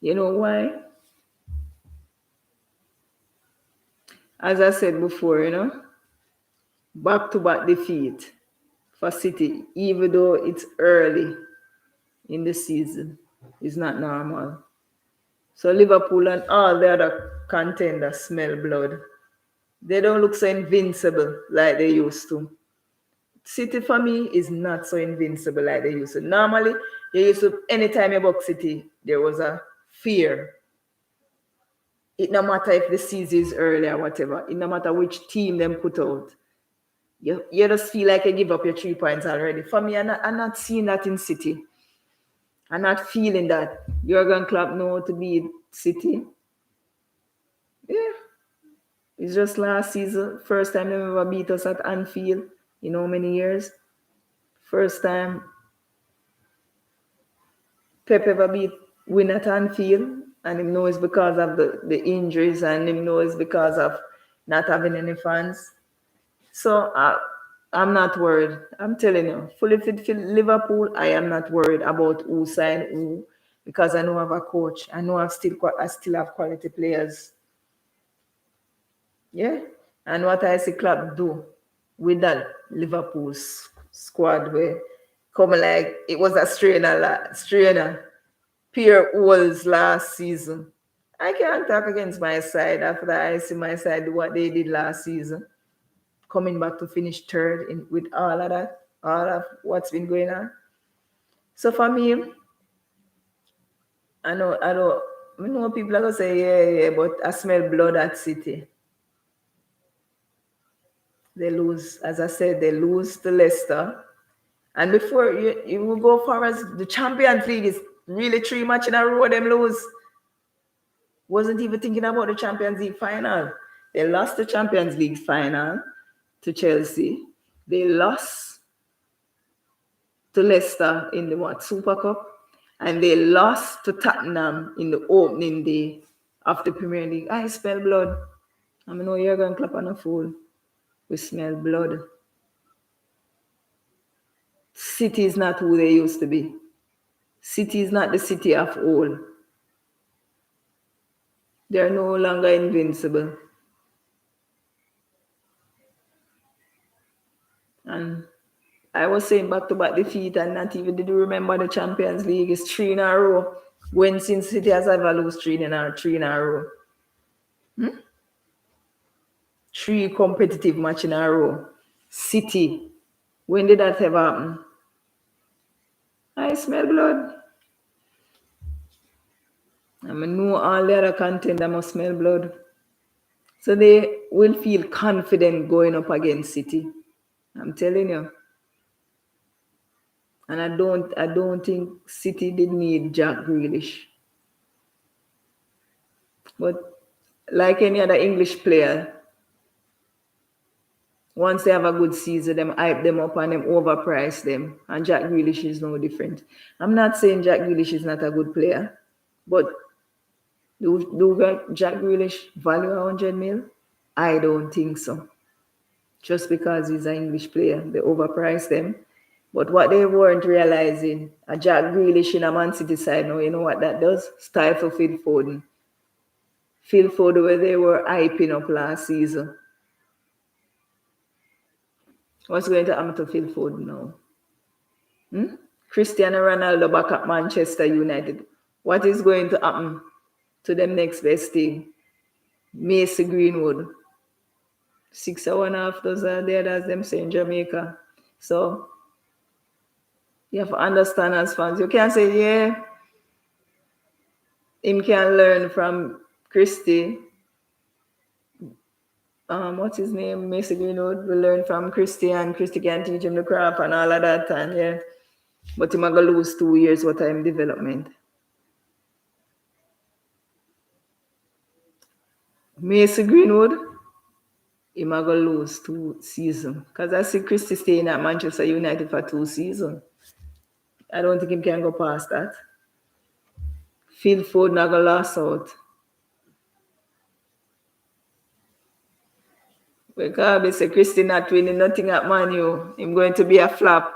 You know why? As I said before, back to back defeat for City, even though it's early in the season, is not normal. So Liverpool and all the other contenders smell blood. They don't look so invincible like they used to. City for me is not so invincible like they used to. Normally, anytime you box City, there was a fear. It no matter if the season is early or whatever. It no matter which team them put out. You just feel like you give up your 3 points already. For me, I'm not seeing that in City. I'm not feeling that. Jurgen Klopp know to beat City. Yeah. It's just last season. First time they ever beat us at Anfield in how many years? First time Pep ever beat win at Anfield. And him know it's because of the injuries, and him know it's because of not having any fans. So I'm not worried. I'm telling you, fully fit for Liverpool, I am not worried about who signed who because I know I have a coach. I know I still have quality players. Yeah. And what I see Klopp do with that Liverpool squad where coming like it was a strainer, Pierre Walls last season. I can't talk against my side after I see my side do what they did last season. Coming back to finish third with all of that, all of what's been going on. So for me, I know people are gonna say, yeah, but I smell blood at City. They lose, as I said, they lose to Leicester. And before you will go far as the Champions League is really 3 matches in a row, them lose. Wasn't even thinking about the Champions League final. They lost the Champions League final to Chelsea. They lost to Leicester in the Super Cup, and they lost to Tottenham in the opening day of the Premier League. I smell blood. I know you're going to clap on a fool. We smell blood. City is not who they used to be. City is not the City of old. They're no longer invincible. I was saying back-to-back defeat, and not even did you remember the Champions League is 3 in a row. When since City has ever lost 3 in a row. Three competitive match in a row. City. When did that ever happen? I smell blood. I know all the other contender must smell blood. So they will feel confident going up against City. I'm telling you. And I don't think City did need Jack Grealish. But like any other English player, once they have a good season, them hype them up and them overprice them. And Jack Grealish is no different. I'm not saying Jack Grealish is not a good player, but do Jack Grealish value 100 mil? I don't think so. Just because he's an English player, they overprice them. But what they weren't realizing, a Jack Grealish in a Man City side now, you know what that does? Stifle Phil Foden. Phil Foden, where they were hyping up last season. What's going to happen to Phil Foden now? Cristiano Ronaldo back at Manchester United. What is going to happen to them next best thing? Mason Greenwood. 6.5 those are there, as them say in Jamaica. So you have to understand as fans. You can't say, yeah, him can learn from Christie. What's his name? Mason Greenwood will learn from Christie, and Christie can teach him the craft and all of that. And yeah, but him gonna lose 2 years worth of development. Mason Greenwood, him gonna lose 2 seasons. Because I see Christie staying at Manchester United for 2 seasons. I don't think him can go past that. Phil Foden not gonna last out. Because they say Christie not winning nothing at Man U. Him going to be a flop.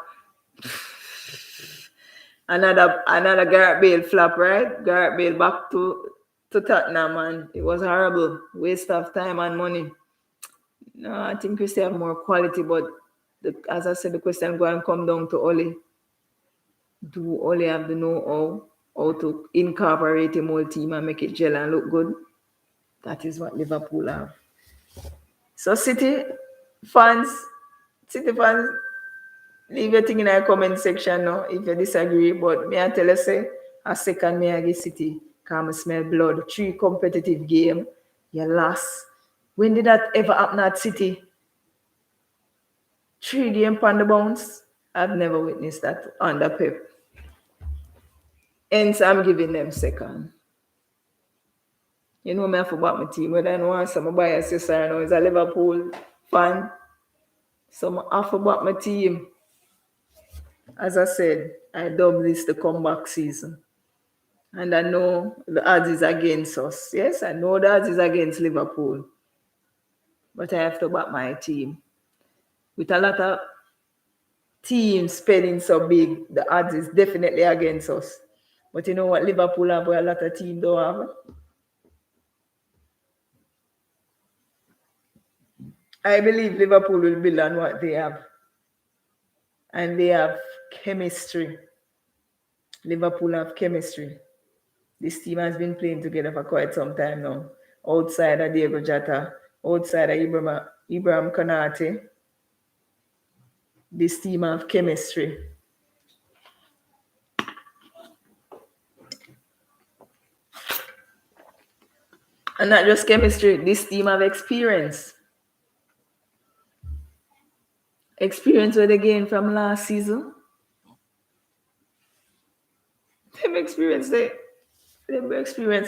Another Gareth Bale flop, right? Gareth Bale back to Tottenham, and it was horrible. Waste of time and money. No, I think Christie have more quality, but as I said, the question go and come down to Ole. Do Ole have the know-how to incorporate him whole team and make it gel and look good? That is what Liverpool have. So fans, City fans, leave your thing in our comment section now if you disagree. But me I tell you say, a second me I give City, because I smell blood. 3 competitive game, you lost. When did that ever happen at City? 3 game on the bounce? I've never witnessed that under Pep. Hence, I'm giving them second. You know me, I forgot my team. Whether I know some bias, yes or no, is a Liverpool fan. So I forgot my team. As I said, I dub this the comeback season. And I know the odds is against us. Yes, I know the odds is against Liverpool. But I have to back my team. With a lot of teams spending so big, the odds is definitely against us. But you know what Liverpool have, where a lot of teams don't have? I believe Liverpool will build on what they have. And they have chemistry. Liverpool have chemistry. This team has been playing together for quite some time now. Outside of Diego Jota, outside of Ibrahim Konate, this team have chemistry. And not just chemistry, this team have experience. Experience where they gained from last season. Them experience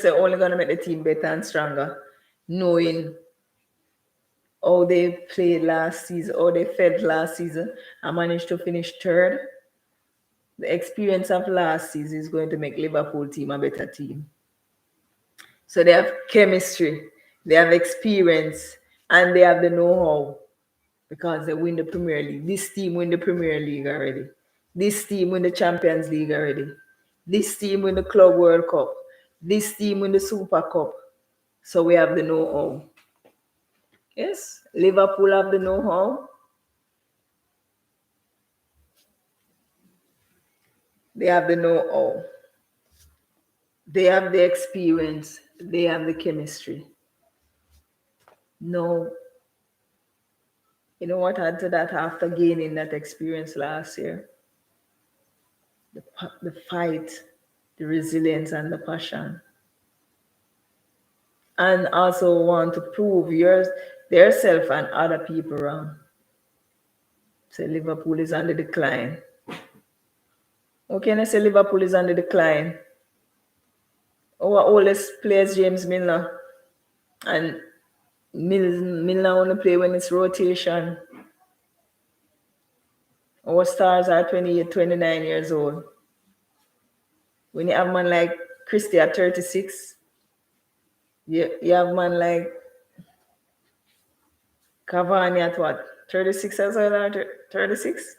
they're only gonna make the team better and stronger, knowing how they played last season, how they felt last season, and managed to finish third. The experience of last season is going to make Liverpool team a better team. So they have chemistry, they have experience, and they have the know-how because they win the Premier League. This team win the Premier League already. This team win the Champions League already. This team win the Club World Cup. This team win the Super Cup. So we have the know-how. Yes, Liverpool have the know-how. They have the know-how. They have the experience. They have the chemistry. No, you know what add to that after gaining that experience last year? The fight, the resilience, and the passion. And also want to prove their self and other people wrong. Say Liverpool is on the decline. How can I say Liverpool is on the decline? Our oldest player is James Milner. And Milner only play when it's rotation. Our stars are 28, 29 years old. When you have a man like Christie at 36, you have a man like Cavani at what? 36 as well, or 36?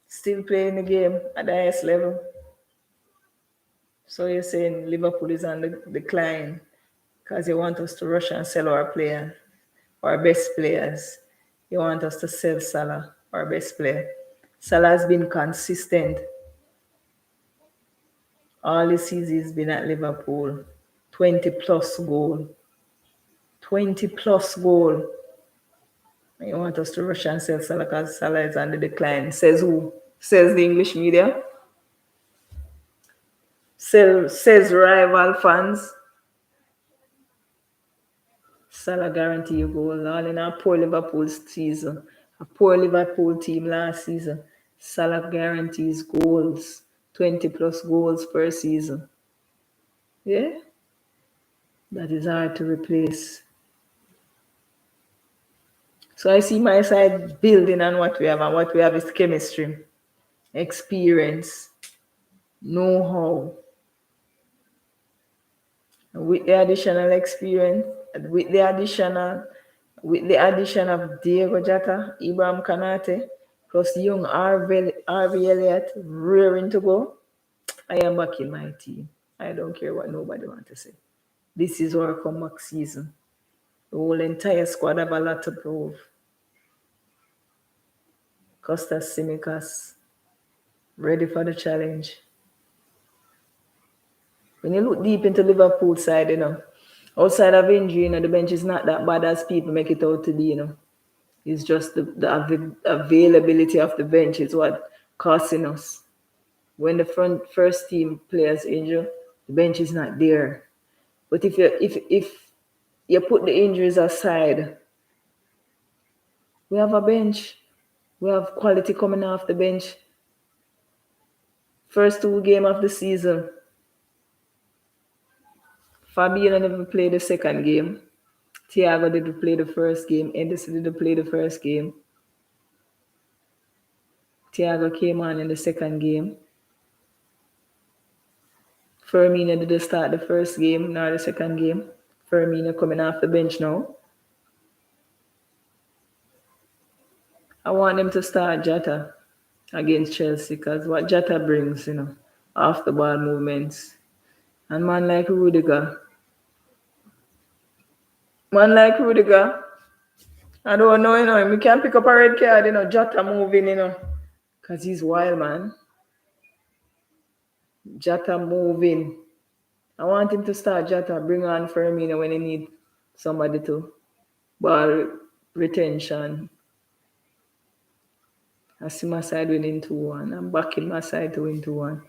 Still playing the game at the highest level. So you're saying Liverpool is on the decline because you want us to rush and sell our players, our best players. You want us to sell Salah, our best player. Salah has been consistent. All the season he's been at Liverpool. 20 plus goal. 20 plus goal. You want us to rush and sell Salah because Salah is on the decline. Says who? Says the English media. Says rival fans. Salah guarantee you goal. All in a poor Liverpool season. A poor Liverpool team last season. Salah guarantees goals. 20 plus goals per season. Yeah? That is hard to replace. So I see my side building on what we have, and what we have is chemistry, experience, know-how. With the additional experience, with the addition of Diego Jota, Ibrahim Kanate, plus young RV Elliott rearing to go, I am backing my team. I don't care what nobody wants to say. This is our comeback season. The whole entire squad have a lot to prove. Costas Simicas, ready for the challenge. When you look deep into Liverpool side, outside of injury, the bench is not that bad as people make it out to be, It's just the availability of the bench is what costing us. When the first team players injure, the bench is not there. But if you put the injuries aside, we have a bench. We have quality coming off the bench. First 2 games of the season, Fabio never played the second game. Thiago didn't play the first game. Henderson didn't play the first game. Thiago came on in the second game. Firmino didn't start the first game nor the second game. Firmino coming off the bench now. I want him to start Jota against Chelsea because what Jota brings, off the ball movements. And man like Rudiger, I don't know, we can't pick up a red card, Jota moving, because he's wild, man. Jota moving. I want him to start Jota, bring on Firmino when he need somebody to ball retention. I see my side winning 2-1. I'm backing my side to win 2-1.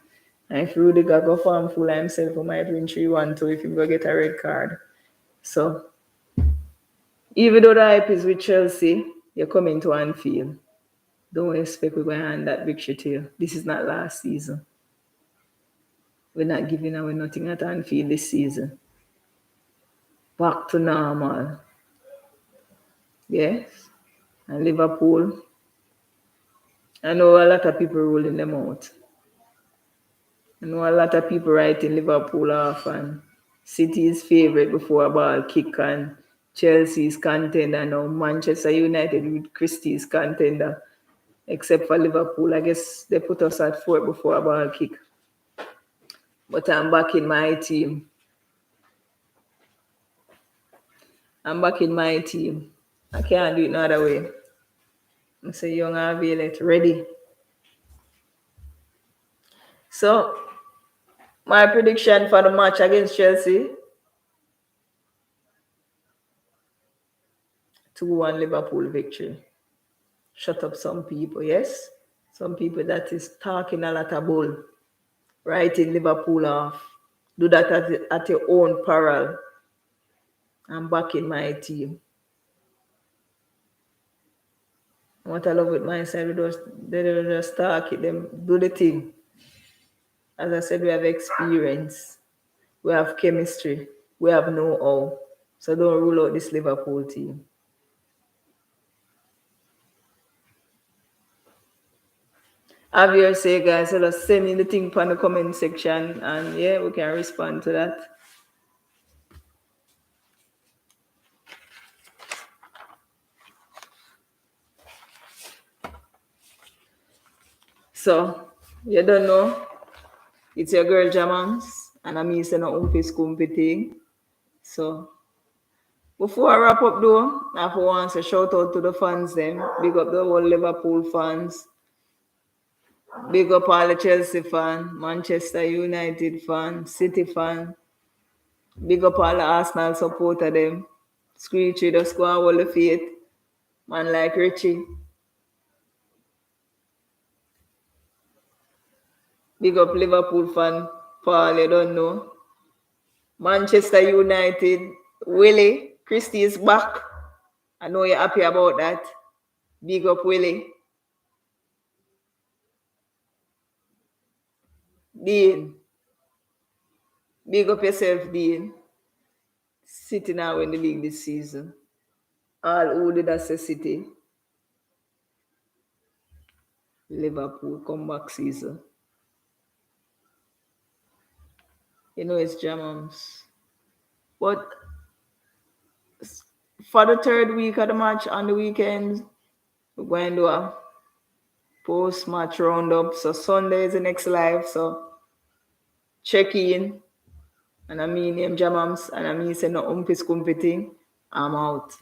And if Rudiger go form full himself, I might win 3-1 too if he go get a red card. So, even though the hype is with Chelsea, you're coming to Anfield. Don't expect we're going to hand that victory to you. This is not last season. We're not giving away nothing at Anfield this season. Back to normal. Yes. And Liverpool, I know a lot of people rolling them out. I know a lot of people writing Liverpool off and City's favourite before a ball kick and Chelsea's contender. Now Manchester United with Christie's contender. Except for Liverpool. I guess they put us at 4 before a ball kick. But I'm backing my team. I can't do it no other way. I say young Avielet, ready. So my prediction for the match against Chelsea, 2-1 Liverpool victory. Shut up some people, yes? Some people that is talking a lot of bull, writing Liverpool off. Do that at your own peril. I'm backing my team. What I love with my side, they don't just talk it, them do the thing. As I said, we have experience, we have chemistry, we have know-how. So don't rule out this Liverpool team. Have your say, guys. So just send in the thing on the comment section, and yeah, we can respond to that. So you don't know, it's your girl Jamams, and I'm using a umpis kumpi thing. So before I wrap up though, I have to say shout out to the fans them. Big up the whole Liverpool fans. Big up all the Chelsea fan, Manchester United fan, City fan. Big up all the Arsenal supporter them. Screechy just go and hold the faith. Man like Richie. Big up Liverpool fan, Paul, you don't know. Manchester United, Willie, Christie is back. I know you're happy about that. Big up Willie. Dean. Big up yourself, Dean. City now in the league this season. All who did I say City? Liverpool comeback season. You know it's Jamams. But for the third week of the match on the weekend, we're going to do a post-match roundup. So Sunday is the next live. So check in. And I mean name Jamams and I mean say no umpis competing. I'm out.